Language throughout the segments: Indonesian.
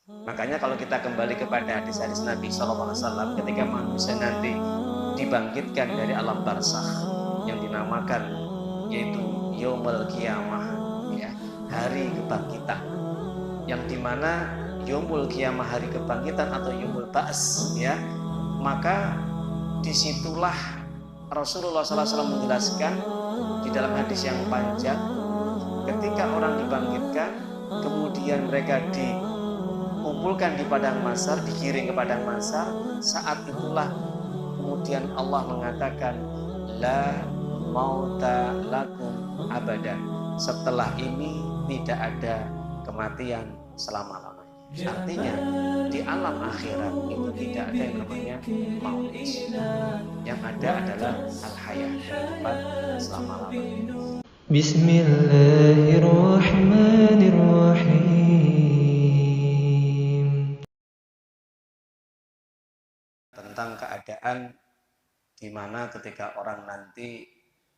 Makanya kalau kita kembali kepada hadis-hadis Nabi SAW, ketika manusia nanti dibangkitkan dari alam barzakh yang dinamakan yaitu Yaumul Qiyamah, ya, hari kebangkitan, yang dimana Yaumul Qiyamah, hari kebangkitan atau Yaumul Ba's, ya, maka disitulah Rasulullah SAW menjelaskan di dalam hadis yang panjang, ketika orang dibangkitkan kemudian mereka dikumpulkan di padang mahsyar, digiring ke padang mahsyar, saat itulah kemudian Allah mengatakan la mauta lakum abadan, setelah ini tidak ada kematian selama-lamanya. Artinya di alam akhirat itu tidak ada yang namanya maut, yang ada adalah al-hayah, kehidupan selama-lamanya. Bismillahirrahmanirrahim. Tentang keadaan di mana ketika orang nanti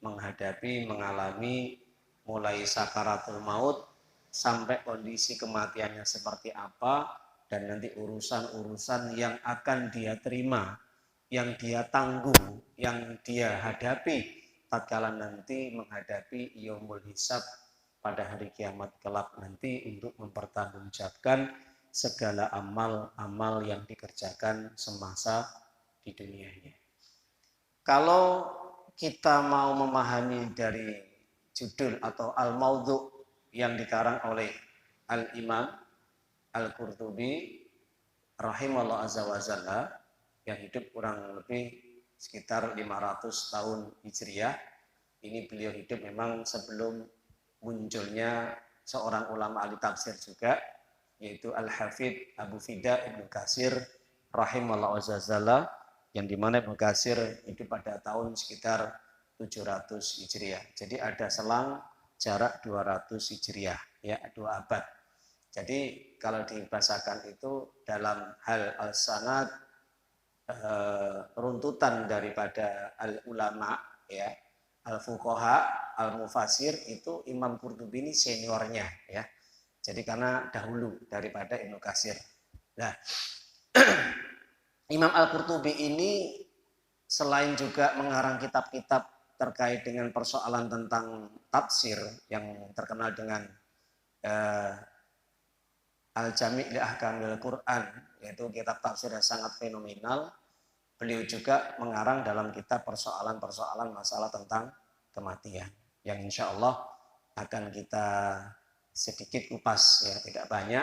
mengalami mulai sakaratul maut sampai kondisi kematiannya seperti apa, dan nanti urusan-urusan yang akan dia terima, yang dia tanggung, yang dia hadapi tatkala nanti menghadapi yaumul hisab pada hari kiamat kelak nanti, untuk mempertanggungjawabkan segala amal-amal yang dikerjakan semasa di dunianya. Kalau kita mau memahami dari judul atau al-maudhu yang dikarang oleh Al-Imam Al-Qurtubi rahimahullah azza wa jalla, yang hidup kurang lebih sekitar 500 tahun Hijriah. Ini beliau hidup memang sebelum munculnya seorang ulama ahli tafsir juga, yaitu Al-Hafidh Abu Fida Ibnu Katsir rahimahullah azza wa jalla, yang dimana Ibnu Katsir hidup pada tahun sekitar 700 Hijriah. Jadi ada selang jarak 200 Hijriah, ya, 2 abad. Jadi kalau dibahasakan itu dalam hal al-sanad, runtutan daripada al-ulama, ya, al-fuqaha, al-mufasir, itu Imam Qurtubi ini seniornya, ya. Jadi karena dahulu daripada Ibnu Katsir. Nah, Imam Al-Qurtubi ini selain juga mengarang kitab-kitab terkait dengan persoalan tentang tafsir yang terkenal dengan Al-Jami' li Ahkamil Quran, yaitu kitab tafsir yang sangat fenomenal, beliau juga mengarang dalam kitab persoalan-persoalan masalah tentang kematian, yang insya Allah akan kita sedikit kupas, ya, tidak banyak,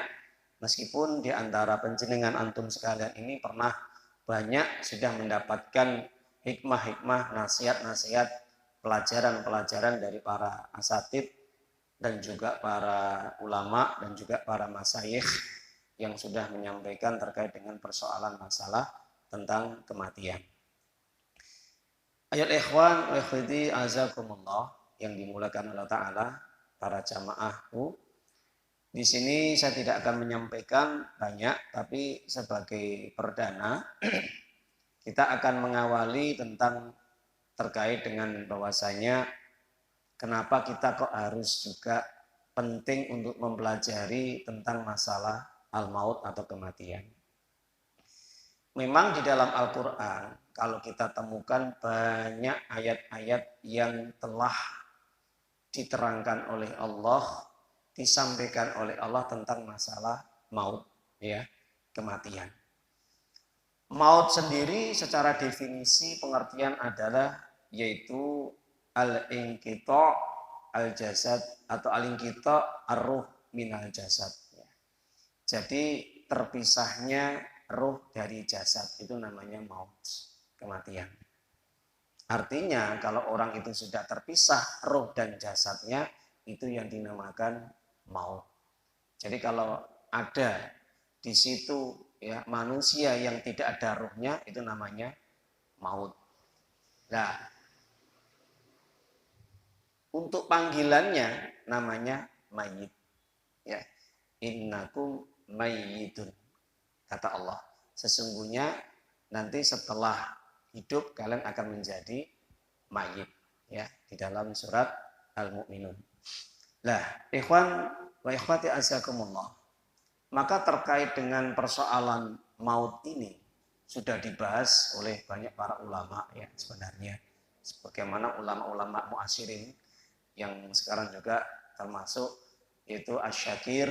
meskipun di antara panjenengan antum sekalian ini pernah banyak sudah mendapatkan hikmah-hikmah, nasihat-nasihat, pelajaran-pelajaran dari para asatidz dan juga para ulama dan juga para masyayikh yang sudah menyampaikan terkait dengan persoalan masalah tentang kematian. Ayat ikhwan wa ikhwati azakumullah yang dimulakan Allah Ta'ala, para jamaahku, di sini saya tidak akan menyampaikan banyak, tapi sebagai perdana kita akan mengawali tentang terkait dengan bahwasanya kenapa kita kok harus juga penting untuk mempelajari tentang masalah al-maut atau kematian. Memang di dalam Al-Quran, kalau kita temukan banyak ayat-ayat yang telah diterangkan oleh Allah, disampaikan oleh Allah tentang masalah maut, ya, kematian. Maut sendiri secara definisi pengertian adalah yaitu al-inqita' al-jasad atau al-inqita' ar-ruh minal jasad. Jadi terpisahnya ruh dari jasad itu namanya maut, kematian. Artinya kalau orang itu sudah terpisah ruh dan jasadnya, itu yang dinamakan maut. Jadi kalau ada di situ, ya, manusia yang tidak ada ruhnya, itu namanya maut. Nah, untuk panggilannya namanya mayit, ya. Innakum mayyitun, kata Allah, sesungguhnya nanti setelah hidup kalian akan menjadi mayit, ya, di dalam surat Al-Mu'minun. Nah, ikhwan wa ikhwati azakumullah, Maka terkait dengan persoalan maut ini sudah dibahas oleh banyak para ulama ya sebenarnya. Sebagaimana ulama-ulama mu'asyirin yang sekarang juga termasuk yaitu Asy-Syakir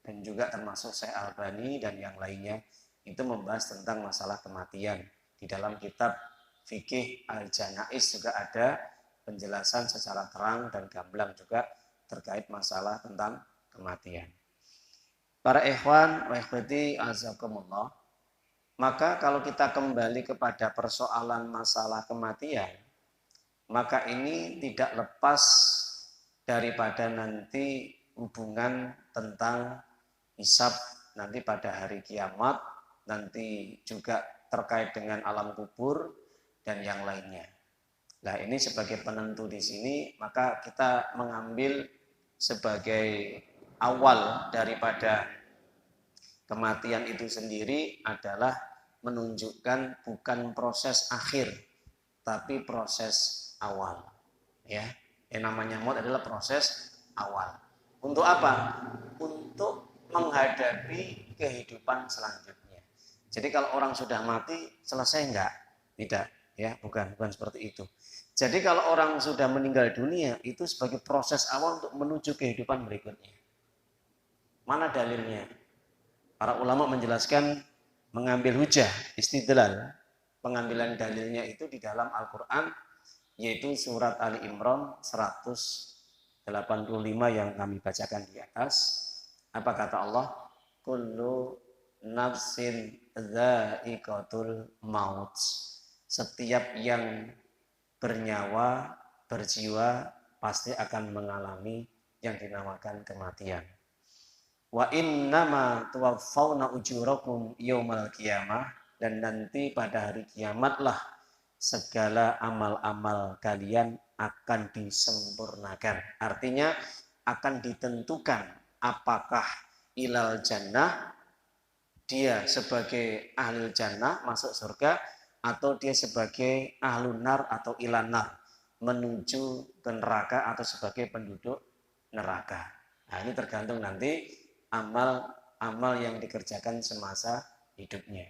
dan juga termasuk Syekh Albani dan yang lainnya itu membahas tentang masalah kematian. Di dalam kitab Fikih Al-Janaiz juga ada penjelasan secara terang dan gamblang juga terkait masalah tentang kematian. Para ikhwan wa ikhwati azakumullah, maka kalau kita kembali kepada persoalan masalah kematian, maka ini tidak lepas daripada nanti hubungan tentang hisab nanti pada hari kiamat, nanti juga terkait dengan alam kubur dan yang lainnya. Nah, ini sebagai penentu di sini, maka kita mengambil sebagai awal daripada kematian itu sendiri adalah menunjukkan bukan proses akhir, tapi proses awal. Ya, yang namanya maut adalah proses awal. Untuk apa? Untuk menghadapi kehidupan selanjutnya. Jadi kalau orang sudah mati, selesai enggak? Tidak, ya, bukan seperti itu. Jadi kalau orang sudah meninggal dunia, itu sebagai proses awal untuk menuju kehidupan berikutnya. Mana dalilnya? Para ulama menjelaskan mengambil hujah, istidlal, pengambilan dalilnya itu di dalam Al-Quran, yaitu surat Ali Imran 185 yang kami bacakan di atas. Apa kata Allah? Kullu nafsin dha'iqatul maut. Setiap yang bernyawa, berjiwa pasti akan mengalami yang dinamakan kematian. Wa innama tuwaffawna ujurakum yaumal qiyamah, dan nanti pada hari kiamatlah segala amal-amal kalian akan disempurnakan. Artinya akan ditentukan apakah ilal jannah, dia sebagai ahli jannah masuk surga, atau dia sebagai ahlun nar atau ilan nar menuju ke neraka atau sebagai penduduk neraka. Nah, ini tergantung nanti amal yang dikerjakan semasa hidupnya.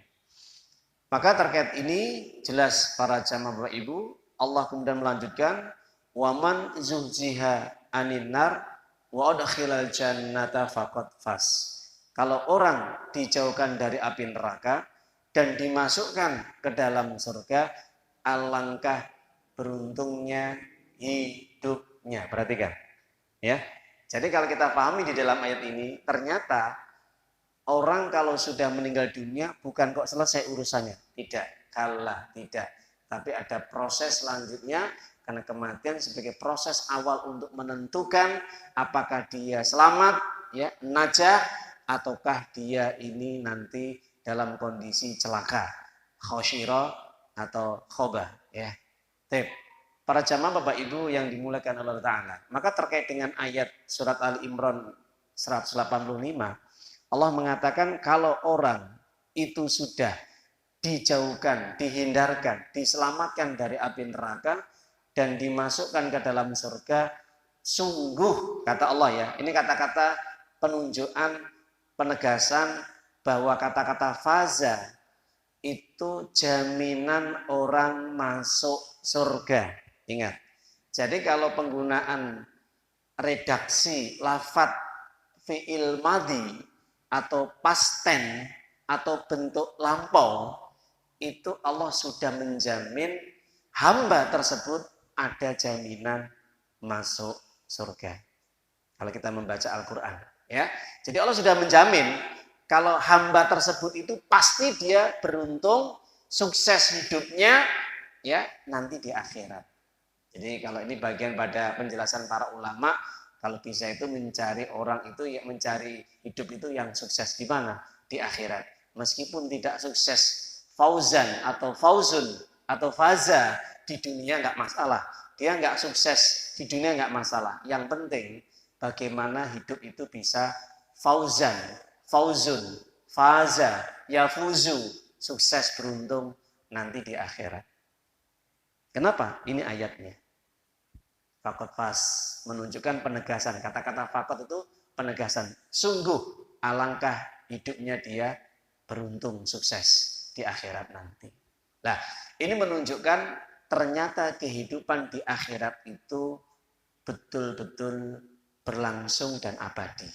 Maka terkait ini jelas para jamaah Bapak Ibu, Allah kemudian melanjutkan waman zuhziha anin nar wa udkhilal jannata faqad fas. Kalau orang dijauhkan dari api neraka dan dimasukkan ke dalam surga, alangkah beruntungnya hidupnya. Perhatikan, ya. Jadi kalau kita pahami di dalam ayat ini, ternyata orang kalau sudah meninggal dunia bukan kok selesai urusannya. Tidak, kalah, tidak. Tapi ada proses selanjutnya, karena kematian sebagai proses awal untuk menentukan apakah dia selamat, ya, najah, ataukah dia ini nanti dalam kondisi celaka, khosyira atau khobah, ya. Tip. Para jamaah Bapak Ibu yang dimuliakan Allah Ta'ala. Maka terkait dengan ayat surat Ali Imran 185, Allah mengatakan kalau orang itu sudah dijauhkan, dihindarkan, diselamatkan dari api neraka dan dimasukkan ke dalam surga, sungguh, kata Allah ya, ini kata-kata penunjukan, penegasan bahwa kata-kata faza itu jaminan orang masuk surga. Ingat, jadi kalau penggunaan redaksi lafadz fi'il madhi atau past tense atau bentuk lampau, itu Allah sudah menjamin hamba tersebut ada jaminan masuk surga. Kalau kita membaca Al-Quran, ya, jadi Allah sudah menjamin kalau hamba tersebut itu pasti dia beruntung, sukses hidupnya, ya, nanti di akhirat. Jadi kalau ini bagian pada penjelasan para ulama, kalau bisa itu mencari orang itu, ya, mencari hidup itu yang sukses di mana? Di akhirat. Meskipun tidak sukses fauzan atau fauzun atau faza di dunia nggak masalah. Dia nggak sukses di dunia nggak masalah. Yang penting bagaimana hidup itu bisa fauzan, fauzun, faza, yafuzu, sukses beruntung nanti di akhirat. Kenapa? Ini ayatnya. Faqad fas menunjukkan penegasan. Kata-kata faqad itu penegasan. Sungguh alangkah hidupnya dia beruntung, sukses di akhirat nanti. Nah, ini menunjukkan ternyata kehidupan di akhirat itu betul-betul berlangsung dan abadi.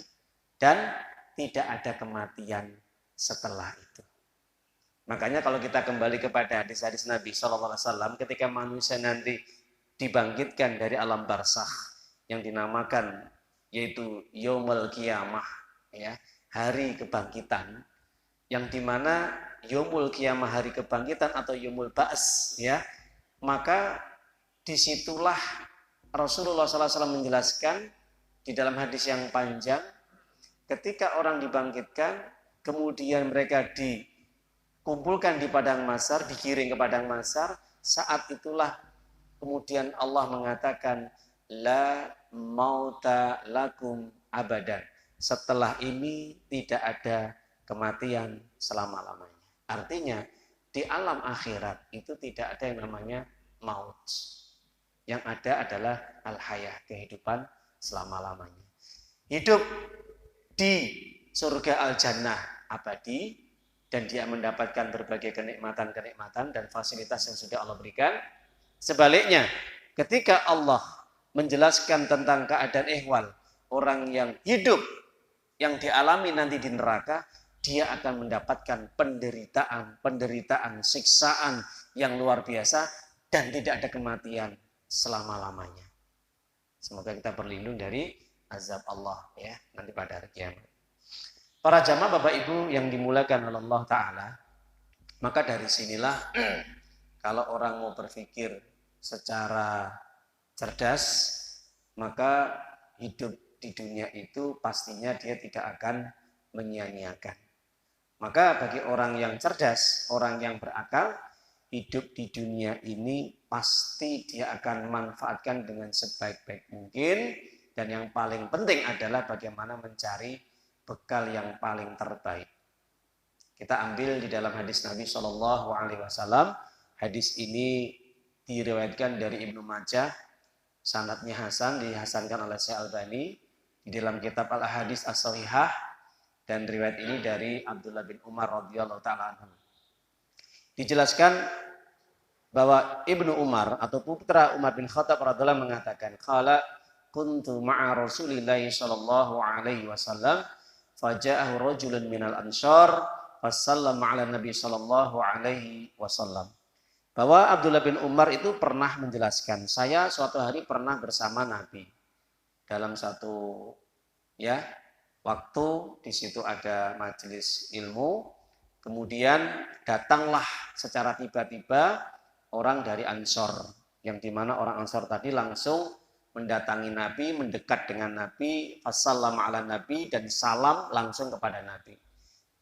Dan tidak ada kematian setelah itu. Makanya kalau kita kembali kepada hadis-hadis Nabi SAW, ketika manusia nanti dibangkitkan dari alam barzakh yang dinamakan yaitu Yaumul Qiyamah, ya, hari kebangkitan, yang dimana Yaumul Qiyamah, hari kebangkitan atau Yaumul Ba's, ya, maka disitulah Rasulullah SAW menjelaskan di dalam hadis yang panjang, ketika orang dibangkitkan, kemudian mereka dikumpulkan di padang mahsyar, digiring ke padang mahsyar, saat itulah kemudian Allah mengatakan la mauta lakum abadan. Setelah ini tidak ada kematian selama-lamanya. Artinya di alam akhirat itu tidak ada yang namanya maut. Yang ada adalah al-hayah, kehidupan selama-lamanya. Hidup di surga al-jannah abadi, dan dia mendapatkan berbagai kenikmatan-kenikmatan dan fasilitas yang sudah Allah berikan. Sebaliknya, ketika Allah menjelaskan tentang keadaan ihwal orang yang hidup, yang dialami nanti di neraka, dia akan mendapatkan penderitaan, siksaan yang luar biasa, dan tidak ada kematian selama-lamanya. Semoga kita berlindung dari azab Allah, ya, nanti pada hari kiamat. Para jamaah Bapak Ibu yang dimuliakan oleh Allah Ta'ala, maka dari sinilah kalau orang mau berpikir secara cerdas, maka hidup di dunia itu pastinya dia tidak akan menyia-nyiakan. Maka bagi orang yang cerdas, orang yang berakal, hidup di dunia ini pasti dia akan manfaatkan dengan sebaik-baik mungkin, dan yang paling penting adalah bagaimana mencari bekal yang paling terbaik. Kita ambil di dalam hadis Nabi SAW. Hadis ini diriwayatkan dari Ibnu Majah, sanadnya hasan, dihasankan oleh Syekh Albani di dalam kitab Al-Ahadits As-Shahihah, dan riwayat ini dari Abdullah bin Umar radhiyallahu taala anhu. Dijelaskan bahwa Ibnu Umar atau putra Umar bin Khattab radhiyallahu mengatakan, qala kuntu ma'a Rasulillah sallallahu alaihi wasallam faja'ahu rajulun minal ansar fasallama 'ala Nabi sallallahu alaihi wasallam. Bahwa Abdullah bin Umar itu pernah menjelaskan, saya suatu hari pernah bersama Nabi dalam satu waktu, di situ ada majelis ilmu, kemudian datanglah secara tiba-tiba orang dari Ansor, yang dimana orang Ansor tadi langsung mendatangi Nabi, mendekat dengan Nabi, assalamu ala Nabi, dan salam langsung kepada Nabi.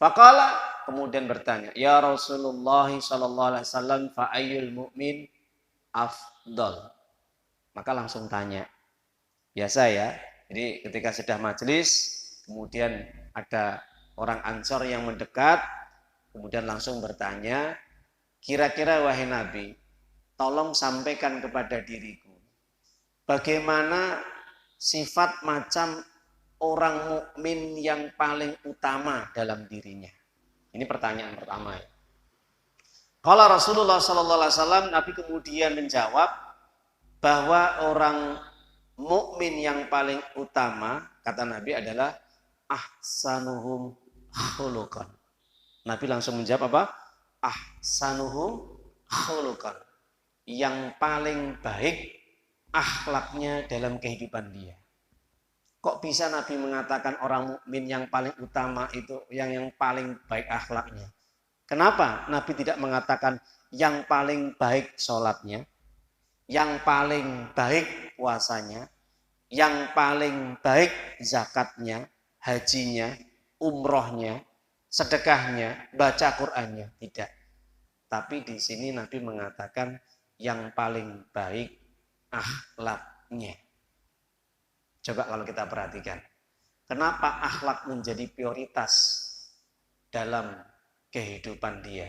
Faqala, kemudian bertanya, ya Rasulullah sallallahu alaihi wasallam, fa ayyul mu'min afdal. Maka langsung tanya. Biasa ya. Jadi ketika sudah majelis, kemudian ada orang Ansor yang mendekat, kemudian langsung bertanya, kira-kira wahai Nabi, tolong sampaikan kepada diriku, bagaimana sifat macam orang mukmin yang paling utama dalam dirinya? Ini pertanyaan pertama. Kalau Rasulullah SAW, Nabi kemudian menjawab bahwa orang mukmin yang paling utama, kata Nabi, adalah ahsanuhum khuluqan. Nabi langsung menjawab apa? Ahsanuhum khuluqan. Yang paling baik akhlaknya dalam kehidupan dia. Kok bisa Nabi mengatakan orang mukmin yang paling utama itu yang paling baik akhlaknya? Kenapa Nabi tidak mengatakan yang paling baik sholatnya, yang paling baik puasanya, yang paling baik zakatnya, hajinya, umrohnya, sedekahnya, baca Qur'annya? Tidak. Tapi di sini Nabi mengatakan yang paling baik akhlaknya. Coba kalau kita perhatikan, kenapa akhlak menjadi prioritas dalam kehidupan dia?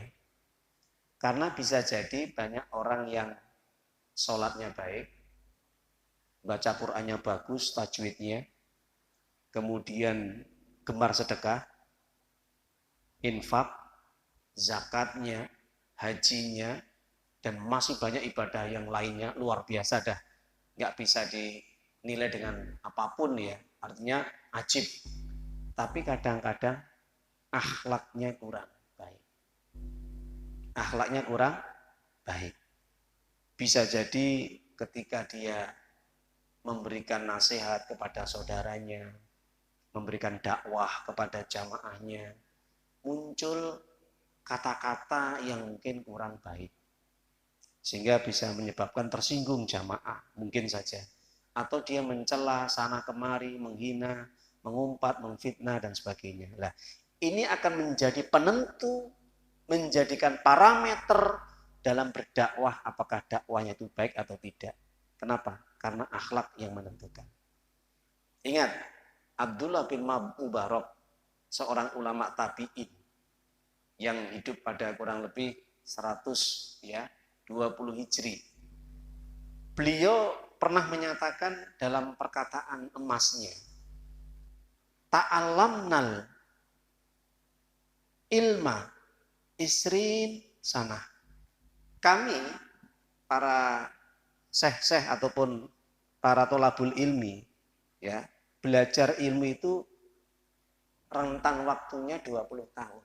Karena bisa jadi banyak orang yang sholatnya baik, baca Qur'annya bagus, tajwidnya, kemudian gemar sedekah, infak, zakatnya, hajinya, dan masih banyak ibadah yang lainnya luar biasa dah. Nggak bisa dinilai dengan apapun ya. Artinya ajib. Tapi kadang-kadang akhlaknya kurang baik. Akhlaknya kurang baik. Bisa jadi ketika dia memberikan nasihat kepada saudaranya, memberikan dakwah kepada jamaahnya, muncul kata-kata yang mungkin kurang baik. Sehingga bisa menyebabkan tersinggung jamaah, mungkin saja. Atau dia mencela sana kemari, menghina, mengumpat, memfitnah, dan sebagainya. Nah, ini akan menjadi penentu, menjadikan parameter dalam berdakwah, apakah dakwahnya itu baik atau tidak. Kenapa? Karena akhlak yang menentukan. Ingat, Abdullah bin Mubarak, seorang ulama tabi'in yang hidup pada kurang lebih 100 ya, 20 Hijri. Beliau pernah menyatakan dalam perkataan emasnya, ta'allamnal ilma isrin sana. Kami para syekh-syekh ataupun para tolabul ilmi ya, belajar ilmu itu rentang waktunya 20 tahun.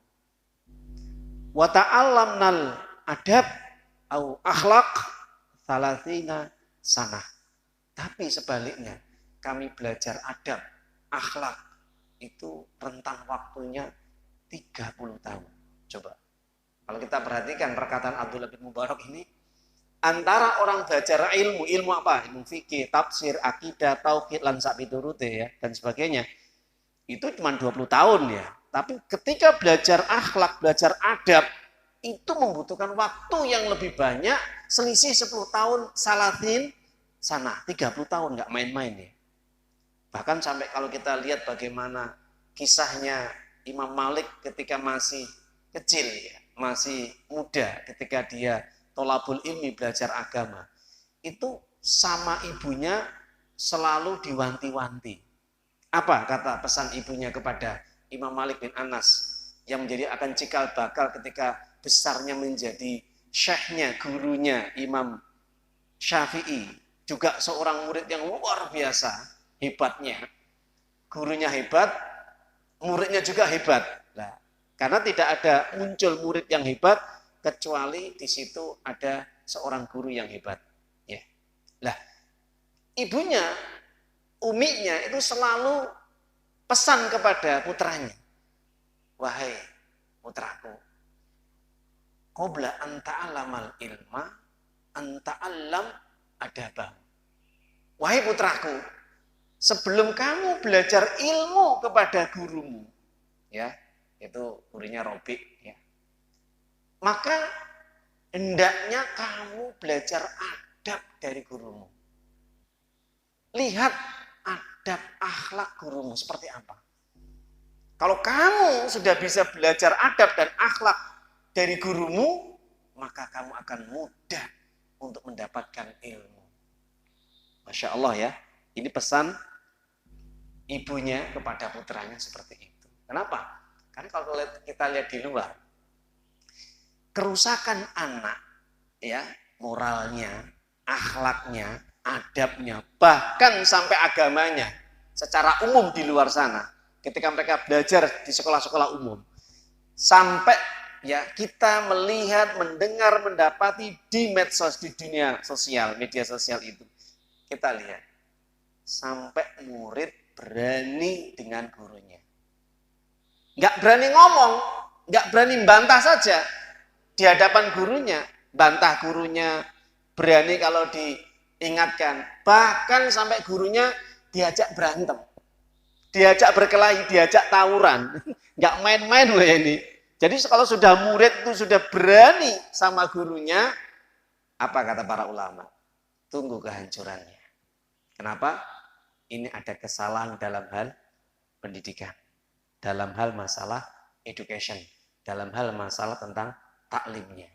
Wa ta'allamnal adab au akhlak salasina sana. Tapi sebaliknya, kami belajar adab, akhlak itu rentang waktunya 30 tahun. Coba. Kalau kita perhatikan perkataan Abdullah bin Mubarak ini, antara orang belajar ilmu apa? Ilmu fikih, tafsir, akidah, tauhid, lan sak piturute ya, dan sebagainya. Itu cuma 20 tahun ya. Tapi ketika belajar akhlak, belajar adab, itu membutuhkan waktu yang lebih banyak, selisih 10 tahun salatin sana, 30 tahun, nggak main-main ya. Bahkan sampai kalau kita lihat bagaimana kisahnya Imam Malik ketika masih kecil ya, masih muda, ketika dia tolabul ilmi belajar agama, itu sama ibunya selalu diwanti-wanti. Apa kata pesan ibunya kepada Imam Malik bin Anas yang menjadi akan cikal bakal ketika besarnya menjadi syekhnya, gurunya Imam Syafi'i, juga seorang murid yang luar biasa hebatnya. Gurunya hebat, muridnya juga hebat. Nah, karena tidak ada muncul murid yang hebat kecuali di situ ada seorang guru yang hebat. Ya. Lah, ibunya, uminya itu selalu pesan kepada putranya. Wahai putraku, qabla an ta'allamal ilma, an ta'allam adabah. Wahai putraku, sebelum kamu belajar ilmu kepada gurumu, ya, itu gurunya Robi, ya, maka hendaknya kamu belajar adab dari gurumu. Lihat adab akhlak gurumu seperti apa. Kalau kamu sudah bisa belajar adab dan akhlak dari gurumu, maka kamu akan mudah untuk mendapatkan ilmu. Masya Allah ya, ini pesan ibunya kepada putranya seperti itu. Kenapa? Karena kalau kita lihat di luar, kerusakan anak, ya, moralnya, akhlaknya, adabnya, bahkan sampai agamanya, secara umum di luar sana, ketika mereka belajar di sekolah-sekolah umum, sampai ya kita melihat, mendengar, mendapati di medsos, di dunia sosial, media sosial itu, kita lihat sampai murid berani dengan gurunya, nggak berani ngomong, nggak berani bantah saja di hadapan gurunya, bantah gurunya, berani kalau diingatkan, bahkan sampai gurunya diajak berantem, diajak berkelahi, diajak tawuran, nggak main-main loh ini. Jadi kalau sudah murid itu sudah berani sama gurunya, apa kata para ulama? Tunggu kehancurannya. Kenapa? Ini ada kesalahan dalam hal pendidikan, dalam hal masalah education, dalam hal masalah tentang taklimnya.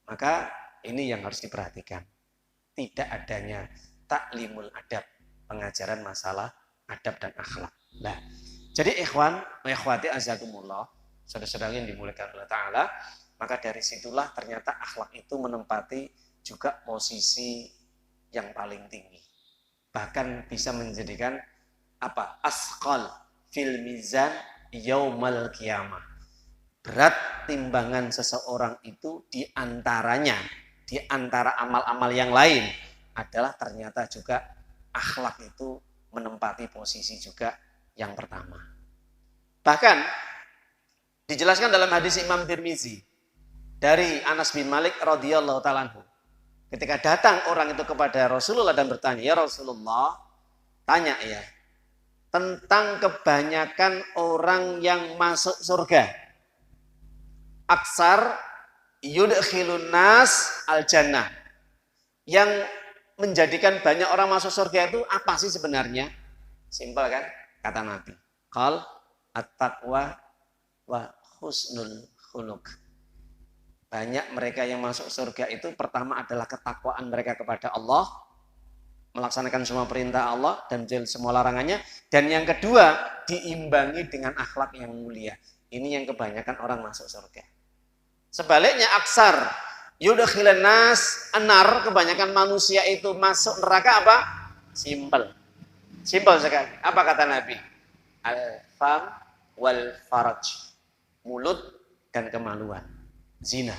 Maka ini yang harus diperhatikan. Tidak adanya taklimul adab, pengajaran masalah adab dan akhlak. Nah, jadi ikhwan, ikhwati azakumullah, Saudara-saudara yang dimuliakan Allah Ta'ala, maka dari situlah ternyata akhlak itu menempati juga posisi yang paling tinggi. Bahkan bisa menjadikan asqal fil mizan yaumal qiyamah. Berat timbangan seseorang itu di antara amal-amal yang lain adalah ternyata juga akhlak itu menempati posisi juga yang pertama. Bahkan dijelaskan dalam hadis Imam Tirmizi dari Anas bin Malik radhiyallahu ta'ala anhu. Ketika datang orang itu kepada Rasulullah dan bertanya, "Ya Rasulullah, tanya ya, tentang kebanyakan orang yang masuk surga. Aksar yudkhilun nas al-jannah." Yang menjadikan banyak orang masuk surga itu apa sih sebenarnya? Simpel kan? Kata Nabi. Qal at-taqwa wa husnul khuluq. Banyak mereka yang masuk surga itu pertama adalah ketakwaan mereka kepada Allah, melaksanakan semua perintah Allah dan semua larangannya. Dan yang kedua, diimbangi dengan akhlak yang mulia. Ini yang kebanyakan orang masuk surga. Sebaliknya aksar yudkhilan nas anar, kebanyakan manusia itu masuk neraka apa? Simpel sekali. Apa kata Nabi? Al-fam wal faraj, mulut dan kemaluan. Zina.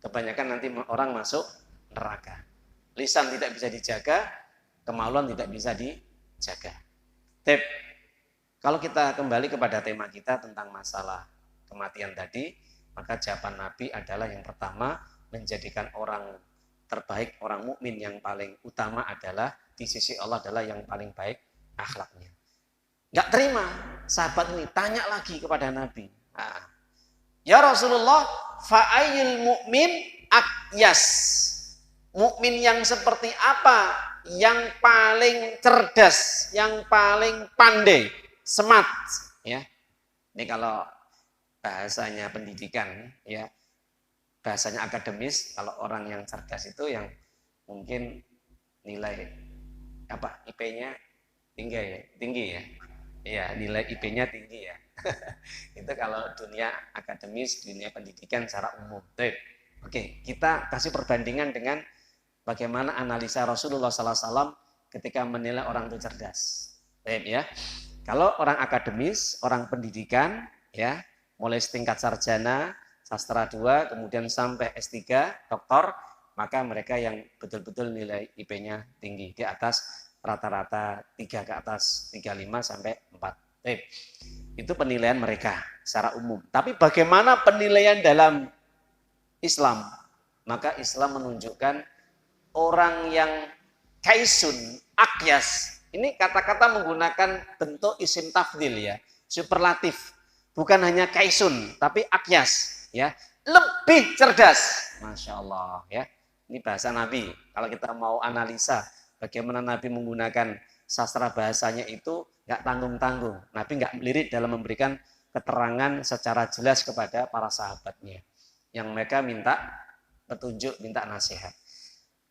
Kebanyakan nanti orang masuk neraka. Lisan tidak bisa dijaga, kemaluan tidak bisa dijaga. Tip. Kalau kita kembali kepada tema kita tentang masalah kematian tadi, maka jawaban Nabi adalah yang pertama, menjadikan orang terbaik, orang mukmin yang paling utama adalah di sisi Allah adalah yang paling baik akhlaknya. Enggak terima, sahabat ini tanya lagi kepada Nabi. Ya Rasulullah, fa'ayyul mu'min akyas. Mukmin yang seperti apa? Yang paling cerdas, yang paling pandai, smart, ya. Ini kalau bahasanya pendidikan, ya. Bahasanya akademis, kalau orang yang cerdas itu yang mungkin nilai IP-nya tinggi ya. Ya, nilai IP-nya tinggi ya. Itu kalau dunia akademis, dunia pendidikan secara umum. Oke, kita kasih perbandingan dengan bagaimana analisa Rasulullah SAW ketika menilai orang itu cerdas. Ya, kalau orang akademis, orang pendidikan, ya, mulai setingkat sarjana, sastra 2, kemudian sampai S3, doktor, maka mereka yang betul-betul nilai IP-nya tinggi di atas rata-rata 3 ke atas 3,5 sampai 4. Itu penilaian mereka secara umum. Tapi bagaimana penilaian dalam Islam? Maka Islam menunjukkan orang yang kaisun, akyas. Ini kata-kata menggunakan bentuk isim tafdil ya, superlatif. Bukan hanya kaisun, tapi akyas, ya, lebih cerdas. Masya Allah, ya. Ini bahasa Nabi. Kalau kita mau analisa bagaimana Nabi menggunakan sastra bahasanya itu nggak tanggung-tanggung. Nabi nggak melirik dalam memberikan keterangan secara jelas kepada para sahabatnya. Yang mereka minta petunjuk, minta nasihat.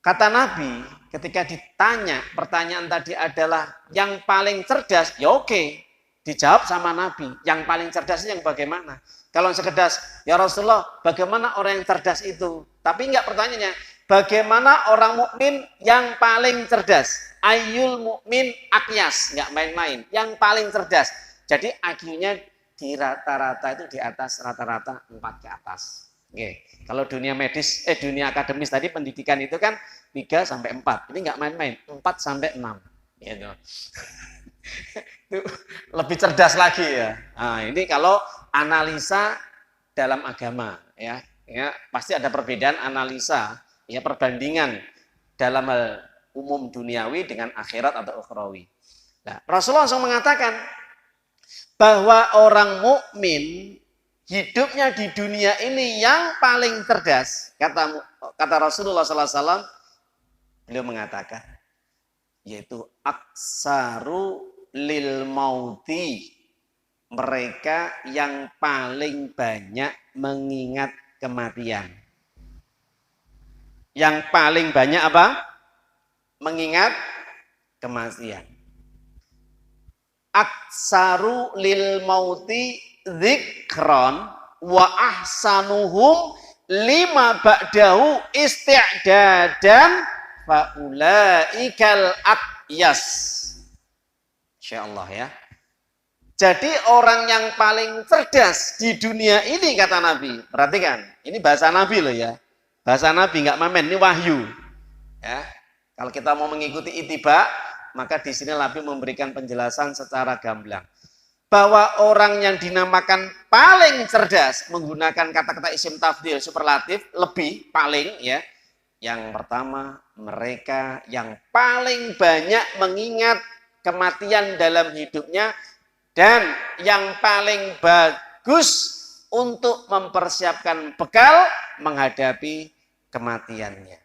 Kata Nabi, ketika ditanya, pertanyaan tadi adalah yang paling cerdas, ya oke, dijawab sama Nabi. Yang paling cerdas yang bagaimana? Kalau sekedar, ya Rasulullah, bagaimana orang yang cerdas itu? Tapi enggak pertanyaannya, bagaimana orang mukmin yang paling cerdas? Ayyul mukmin akyas, enggak main-main. Yang paling cerdas. Jadi IQ-nya di rata-rata itu di atas rata-rata 4 ke atas. Oke. Kalau dunia medis, dunia akademis tadi pendidikan itu kan 3 sampai 4. Ini enggak main-main, 4 sampai 6. Gitu. Itu lebih cerdas lagi ya. Nah, ini kalau analisa dalam agama ya, pasti ada perbedaan analisa, ya, perbandingan dalam hal umum duniawi dengan akhirat atau ukhrawi. Nah, Rasulullah langsung mengatakan bahwa orang mukmin hidupnya di dunia ini yang paling cerdas, kata Rasulullah SAW, beliau mengatakan, yaitu aksaru lil mauti, mereka yang paling banyak mengingat kematian. Yang paling banyak apa? Mengingat kematian. Aksaru lil mauti dzikron, wa ahsanuhum lima ba'dahu isti'dadan faulaikal aqyas. Insyaallah ya. Jadi orang yang paling cerdas di dunia ini kata Nabi. Perhatikan, ini bahasa Nabi loh ya. Bahasa Nabi nggak mamen, ini wahyu. Ya. Kalau kita mau mengikuti ittiba, maka di sini Nabi memberikan penjelasan secara gamblang. Bahwa orang yang dinamakan paling cerdas menggunakan kata-kata isim tafdhil superlatif lebih paling ya. Yang pertama, mereka yang paling banyak mengingat kematian dalam hidupnya dan yang paling bagus untuk mempersiapkan bekal menghadapi kematiannya.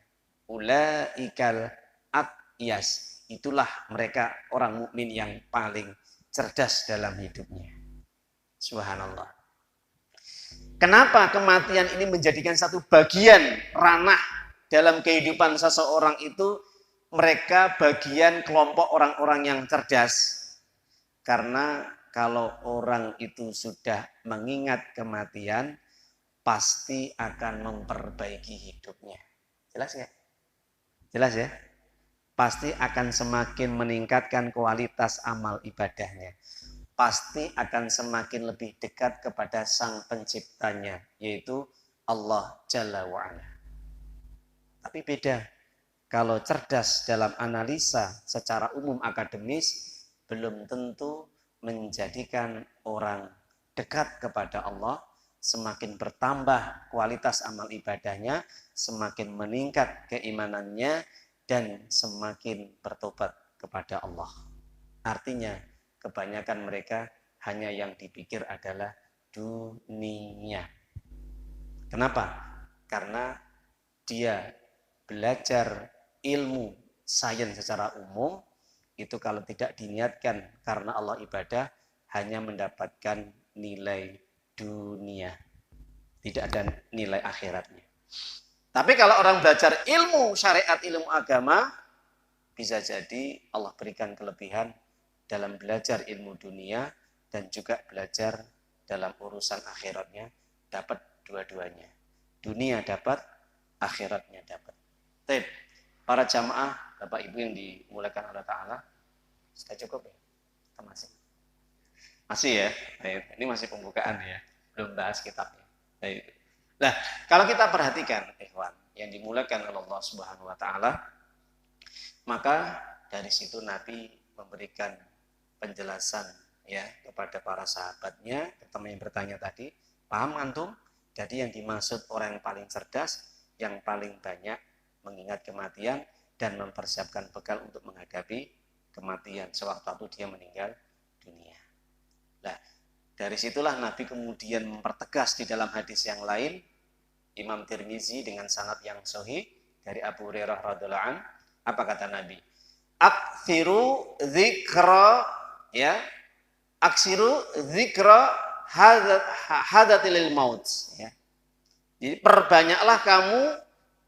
Ulaikal aqyas. Itulah mereka orang mukmin yang paling cerdas dalam hidupnya. Subhanallah. Kenapa kematian ini menjadikan satu bagian ranah dalam kehidupan seseorang itu? Mereka bagian kelompok orang-orang yang cerdas. Karena kalau orang itu sudah mengingat kematian, pasti akan memperbaiki hidupnya. Jelas ya? Jelas ya? Pasti akan semakin meningkatkan kualitas amal ibadahnya. Pasti akan semakin lebih dekat kepada sang penciptanya, yaitu Allah Jalla wa'ala. Tapi beda. Kalau cerdas dalam analisa secara umum akademis, belum tentu menjadikan orang dekat kepada Allah. Semakin bertambah kualitas amal ibadahnya, semakin meningkat keimanannya, dan semakin bertobat kepada Allah. Artinya kebanyakan mereka hanya yang dipikir adalah dunia. Kenapa? Karena dia belajar ilmu sains secara umum, itu kalau tidak diniatkan karena Allah ibadah, hanya mendapatkan nilai dunia. Tidak ada nilai akhiratnya. Tapi kalau orang belajar ilmu syariat, ilmu agama, bisa jadi Allah berikan kelebihan dalam belajar ilmu dunia dan juga belajar dalam urusan akhiratnya, dapat dua-duanya. Dunia dapat, akhiratnya dapat. Baik, para jamaah, Bapak Ibu yang dimuliakan Allah Ta'ala, sudah cukup ya? Kita masih ya? Baik, ini masih pembukaan ya, belum bahas kitabnya. Baik. Nah, kalau kita perhatikan, ikhwan, yang dimuliakan oleh Allah Subhanahu Wa Ta'ala, maka dari situ Nabi memberikan penjelasan ya kepada para sahabatnya, terutama yang bertanya tadi, paham antum? Jadi yang dimaksud orang yang paling cerdas, yang paling banyak mengingat kematian dan mempersiapkan bekal untuk menghadapi kematian sewaktu dia meninggal dunia. Nah, dari situlah Nabi kemudian mempertegas di dalam hadis yang lain, Imam Tirmizi dengan sanad yang sahih dari Abu Hurairah radhiyallahu anhu, apa kata Nabi? Aksiru dzikra ya, aksiru dzikra hadatil maut ya. Jadi perbanyaklah kamu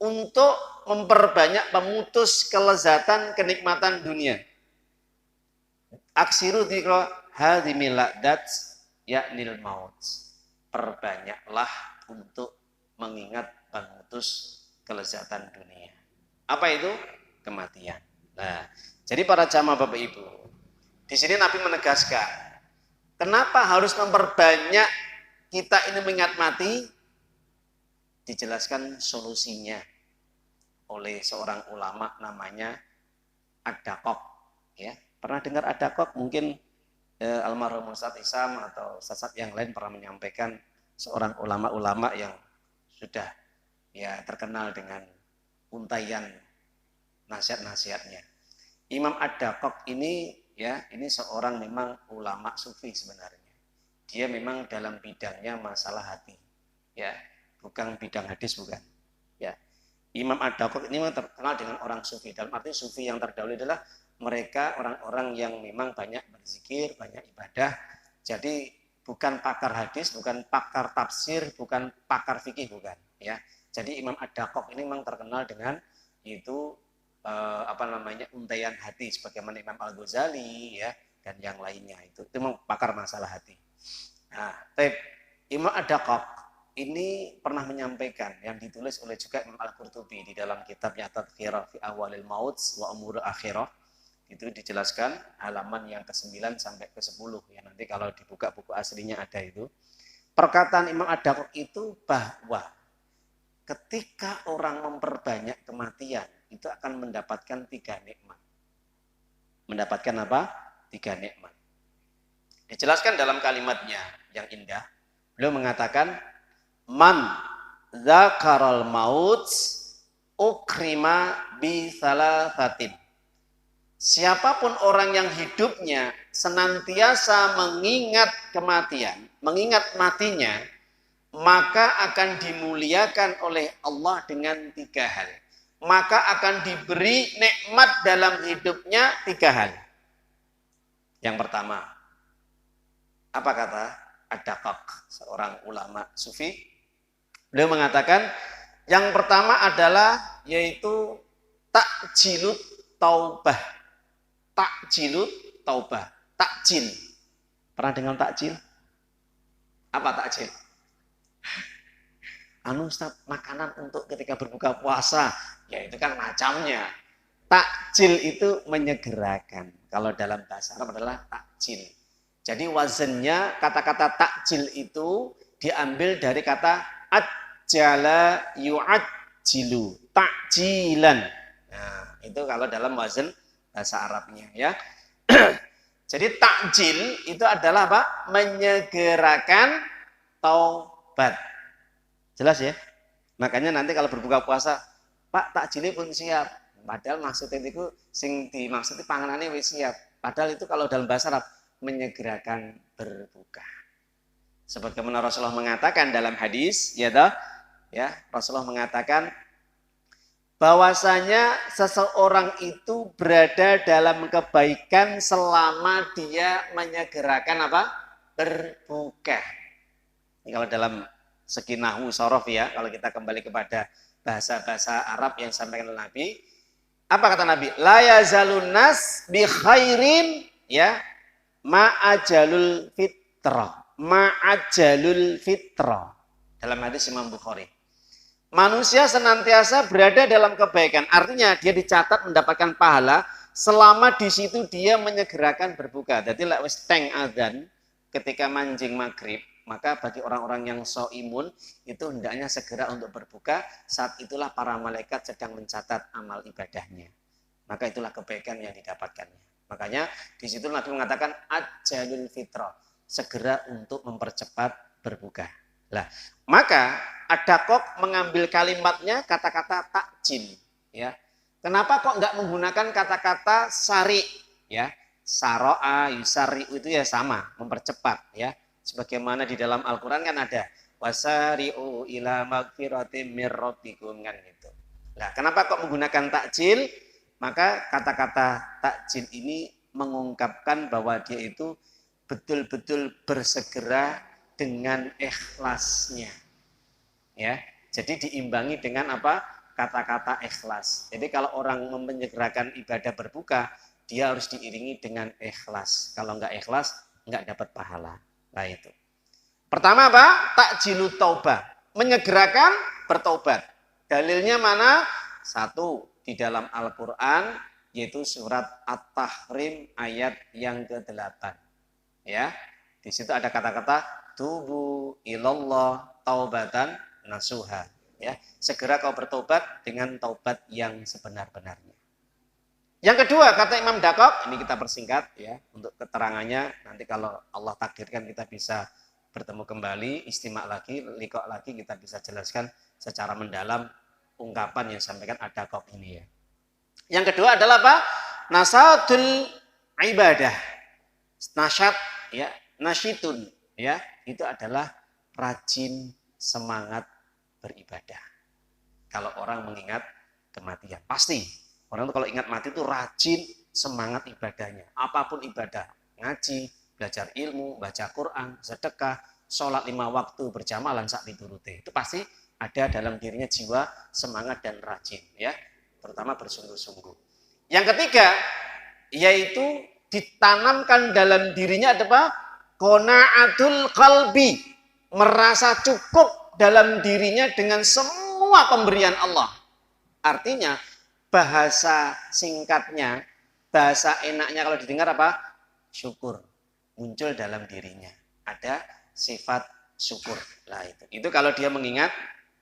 untuk memperbanyak pemutus kelezatan kenikmatan dunia. Aksiru dzikra hadimil ladat yaknil maut. Perbanyaklah untuk mengingat pemutus kelezatan dunia. Apa itu? Kematian. Nah, jadi para jamaah Bapak Ibu, di sini Nabi menegaskan, kenapa harus memperbanyak kita ini mengingat mati? Dijelaskan solusinya oleh seorang ulama namanya Ad-Daqaq. Ya, pernah dengar Ad-Daqaq? Mungkin almarhum Ustaz Isam atau Ustaz yang lain pernah menyampaikan, seorang ulama-ulama yang sudah ya terkenal dengan untaian nasihat-nasihatnya. Imam Ad-Daqaq ini ya, ini seorang memang ulama sufi sebenarnya. Dia memang dalam bidangnya masalah hati. Ya, bukan bidang hadis, bukan. Ya. Imam Ad-Daqaq ini memang terkenal dengan orang sufi. Dalam arti sufi yang terdahulu adalah mereka orang-orang yang memang banyak berzikir, banyak ibadah. Jadi bukan pakar hadis, bukan pakar tafsir, bukan pakar fikih, bukan. Ya. Jadi Imam Ad-Daqaq ini memang terkenal dengan itu untaian hati, sebagaimana Imam Al-Ghazali ya dan yang lainnya itu memang pakar masalah hati. Nah, Imam Ad-Daqqaq ini pernah menyampaikan yang ditulis oleh juga Imam Al-Qurtubi di dalam kitabnya Tadhkirah fi Awalil Maut wa Umur Akhirah. Itu dijelaskan halaman yang ke-9 sampai ke-10 ya, nanti kalau dibuka buku aslinya ada itu. Perkataan Imam Ad-Daqqaq itu bahwa ketika orang memperbanyak kematian itu akan mendapatkan 3 nikmat. Mendapatkan apa? 3 nikmat. Dijelaskan dalam kalimatnya yang indah. Beliau mengatakan man dzakaral maut ukrima bi salasatin. Siapapun orang yang hidupnya senantiasa mengingat kematian, mengingat matinya, maka akan dimuliakan oleh Allah dengan 3 hal. Maka akan diberi nikmat dalam hidupnya 3 hal. Yang pertama, apa kata Ad-Daqqaq, seorang ulama sufi? Beliau mengatakan, yang pertama adalah yaitu takjilut taubah. Takjilut taubah. Takjil. Pernah dengar takjil? Apa takjil? Ustaz, makanan untuk ketika berbuka puasa. Ya itu kan macamnya. Takjil itu menyegerakan. Kalau dalam bahasa Arab adalah takjil. Jadi wazannya kata-kata takjil itu diambil dari kata ajjala yu'ajjilu. Takjilan. Nah, itu kalau dalam wazan bahasa Arabnya ya. Jadi takjil itu adalah apa? Menyegerakan taubat. Jelas ya? Makanya nanti kalau berbuka puasa, Pak takjilnya pun siap. Padahal maksudnya itu sing dimaksud panganannya wis siap. Padahal itu kalau dalam bahasa Arab menyegerakan berbuka. Sebagaimana Rasulullah mengatakan dalam hadis, ya toh? Ya, Rasulullah mengatakan bahwasanya seseorang itu berada dalam kebaikan selama dia menyegerakan apa? Berbuka. Ini kalau dalam segi nahwu sorof ya, kalau kita kembali kepada bahasa-bahasa Arab yang disampaikan oleh Nabi, apa kata Nabi? La yazalun nas bi khairin ya ma'ajalul fitrah. Ma'ajalul fitrah. Dalam hadis Imam Bukhari. Manusia senantiasa berada dalam kebaikan. Artinya dia dicatat mendapatkan pahala selama di situ dia menyegerakan berbuka. Jadi lek wis teng adzan ketika manjing maghrib, maka bagi orang-orang yang shaimun itu hendaknya segera untuk berbuka. Saat itulah para malaikat sedang mencatat amal ibadahnya. Maka itulah kebaikan yang didapatkannya. Makanya di situ Nabi mengatakan ajalul fitrah, segera untuk mempercepat berbuka. Lah, maka Ad-Daqqaq mengambil kalimatnya kata-kata takjil, ya. Kenapa kok enggak menggunakan kata-kata sari, ya? Saro'a, yusari itu ya sama, mempercepat, ya. Sebagaimana di dalam Al-Qur'an kan ada wasari'u ila magfiratim mir rabbikum kan gitu. Nah, kenapa kok menggunakan takjil? Maka kata-kata takjil ini mengungkapkan bahwa dia itu betul-betul bersegera dengan ikhlasnya. Ya, jadi diimbangi dengan apa? Kata-kata ikhlas. Jadi kalau orang menyegerakan ibadah berbuka, dia harus diiringi dengan ikhlas. Kalau enggak ikhlas, enggak dapat pahala. Nah itu. Pertama apa? Takjilut taubah. Menyegerakan bertobat. Dalilnya mana? 1 di dalam Al-Qur'an yaitu surat At-Tahrim ayat yang ke-8. Ya. Di situ ada kata-kata tubu ilallah taubatan nasuha, ya, segera kau bertobat dengan taubat yang sebenar-benarnya. Yang kedua kata Imam Daqqaq, ini kita persingkat ya untuk keterangannya, nanti kalau Allah takdirkan kita bisa bertemu kembali, istimak lagi, liqo lagi, kita bisa jelaskan secara mendalam ungkapan yang disampaikan Ad-Daqqaq ini ya. Yang kedua adalah apa? Nasatul ibadah. Nasyat ya, nasyitun ya, itu adalah rajin semangat beribadah. Kalau orang mengingat kematian, pasti orang itu kalau ingat mati itu rajin semangat ibadahnya. Apapun ibadah, ngaji, belajar ilmu, baca Quran, sedekah, sholat 5 waktu berjamaah lan sak piturute. Itu pasti ada dalam dirinya jiwa semangat dan rajin ya, terutama bersungguh-sungguh. Yang ketiga yaitu ditanamkan dalam dirinya ada apa? Qanaatul qalbi. merasa cukup dalam dirinya dengan semua pemberian Allah. Artinya bahasa singkatnya, bahasa enaknya kalau didengar apa? Syukur. Muncul dalam dirinya. Ada sifat syukur. Lah itu kalau dia mengingat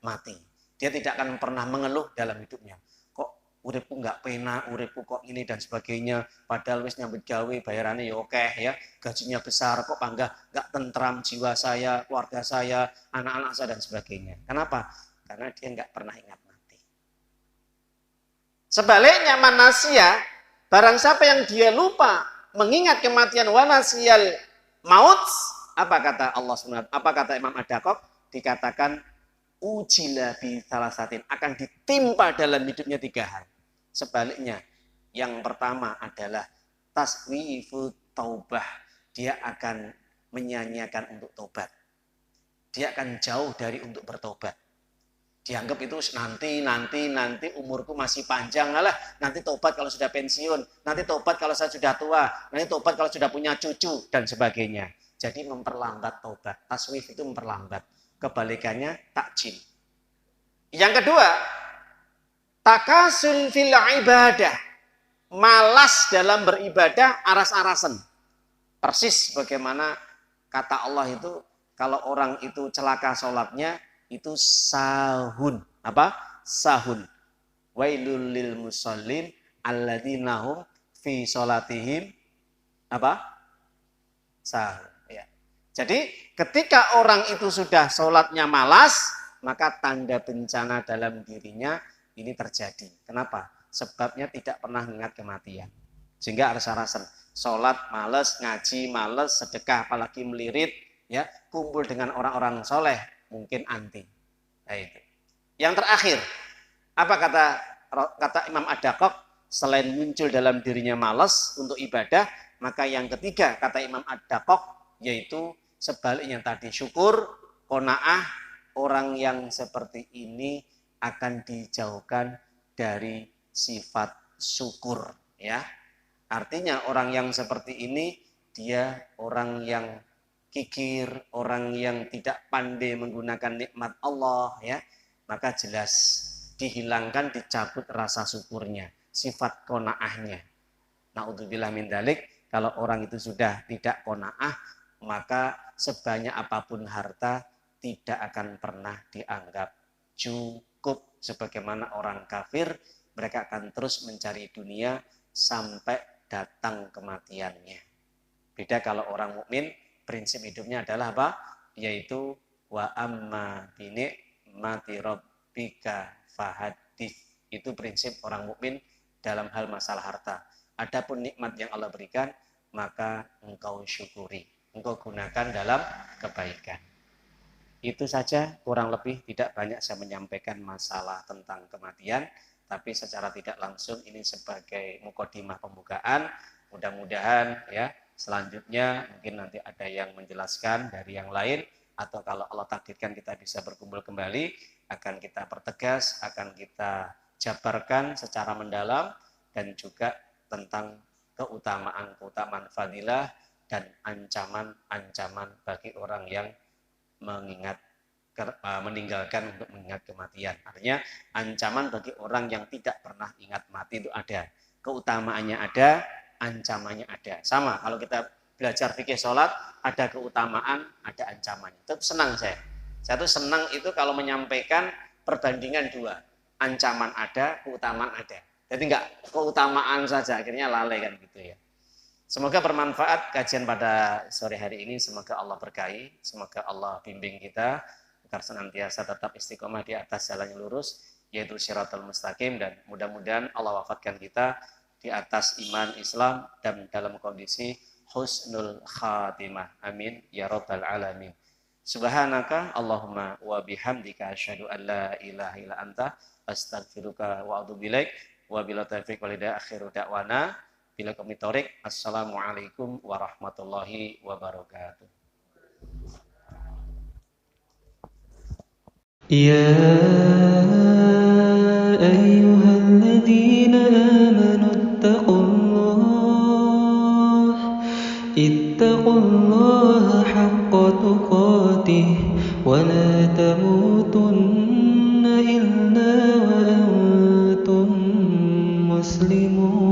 mati. Dia tidak akan pernah mengeluh dalam hidupnya. Kok uripku nggak penak, uripku kok ini dan sebagainya. Padahal wis nyambut gawe bayarannya ya oke ya, gajinya besar kok bangga, nggak tentram jiwa saya, keluarga saya, anak-anak saya dan sebagainya. Kenapa? Karena dia nggak pernah ingat mati. Sebaliknya manusia, barang siapa yang dia lupa mengingat kematian wanasiyal maut, apa kata Allah SWT, apa kata Imam Ad-Daqqaq? Dikatakan ujila bi salasatin, akan ditimpa dalam hidupnya 3 hal. Sebaliknya, yang pertama adalah taswifu taubah, dia akan menyanyiakan untuk tobat. Dia akan jauh dari untuk bertobat. Dianggap itu nanti umurku masih panjang lah, nanti tobat kalau sudah pensiun, nanti tobat kalau saya sudah tua, nanti tobat kalau sudah punya cucu dan sebagainya. Jadi memperlambat tobat. Taswif itu memperlambat. Kebalikannya takjil. Yang kedua, takasul fil ibadah. Malas dalam beribadah, aras-arasan. Persis bagaimana kata Allah itu, kalau orang itu celaka sholatnya, itu sahun. Apa? Sahun. Wailul lil musallin alladzina hum fi sholatihim apa? Sahun. Ya. Jadi ketika orang itu sudah sholatnya malas, maka tanda bencana dalam dirinya ini terjadi. Kenapa? Sebabnya tidak pernah mengingat kematian. Sehingga aras-arasan. Sholat males, ngaji males, sedekah apalagi melirit, ya, kumpul dengan orang-orang soleh mungkin anti. Nah, itu. Yang terakhir, apa kata Imam Ad-Daqqaq? Selain muncul dalam dirinya malas untuk ibadah, maka yang ketiga kata Imam Ad-Daqqaq yaitu sebaliknya tadi syukur, qanaah. Orang yang seperti ini akan dijauhkan dari sifat syukur, ya. Artinya orang yang seperti ini dia orang yang kikir, orang yang tidak pandai menggunakan nikmat Allah, ya. Maka jelas dihilangkan, dicabut rasa syukurnya, sifat qanaahnya. Naudzubillah min dzalik, kalau orang itu sudah tidak qanaah, maka sebanyak apapun harta tidak akan pernah dianggap cukup. Sebagaimana orang kafir, mereka akan terus mencari dunia sampai datang kematiannya. Beda kalau orang mukmin, prinsip hidupnya adalah apa? Yaitu wa amma bi ni'mati rabbika fahadits. Itu prinsip orang mukmin dalam hal masalah harta. Adapun nikmat yang Allah berikan, maka engkau syukuri, engkau gunakan dalam kebaikan. Itu saja, kurang lebih, tidak banyak saya menyampaikan masalah tentang kematian, tapi secara tidak langsung ini sebagai mukadimah pembukaan. Mudah-mudahan ya selanjutnya mungkin nanti ada yang menjelaskan dari yang lain, atau kalau Allah takdirkan kita bisa berkumpul kembali, akan kita pertegas, akan kita jabarkan secara mendalam, dan juga tentang keutamaan fadilah dan ancaman bagi orang yang meninggalkan untuk mengingat kematian. Artinya ancaman bagi orang yang tidak pernah ingat mati itu ada. Keutamaannya ada, ancamannya ada. Sama kalau kita belajar fikih sholat, ada keutamaan, ada ancamannya. Itu senang saya. Saya tuh senang itu kalau menyampaikan perbandingan dua. Ancaman ada, keutamaan ada. Jadi enggak keutamaan saja, akhirnya lalai kan gitu ya. Semoga bermanfaat kajian pada sore hari ini. Semoga Allah berkahi, semoga Allah bimbing kita agar senantiasa tetap istiqomah di atas jalan yang lurus, yaitu Shiratal Mustaqim, dan mudah-mudahan Allah wafatkan kita di atas iman Islam dan dalam kondisi husnul khatimah. Amin ya rabbal alamin. Subhanaka Allahumma wa bihamdika asyhadu an la ilaha illa anta astaghfiruka wa atubu ilaik. Wa bila taufiq wal hidayah, akhiru da'wana bila komitorik. Assalamualaikum warahmatullahi wabarakatuh. Ya ayyuhalladzina amanu ittaqullaha haqqa tuqatih muslimun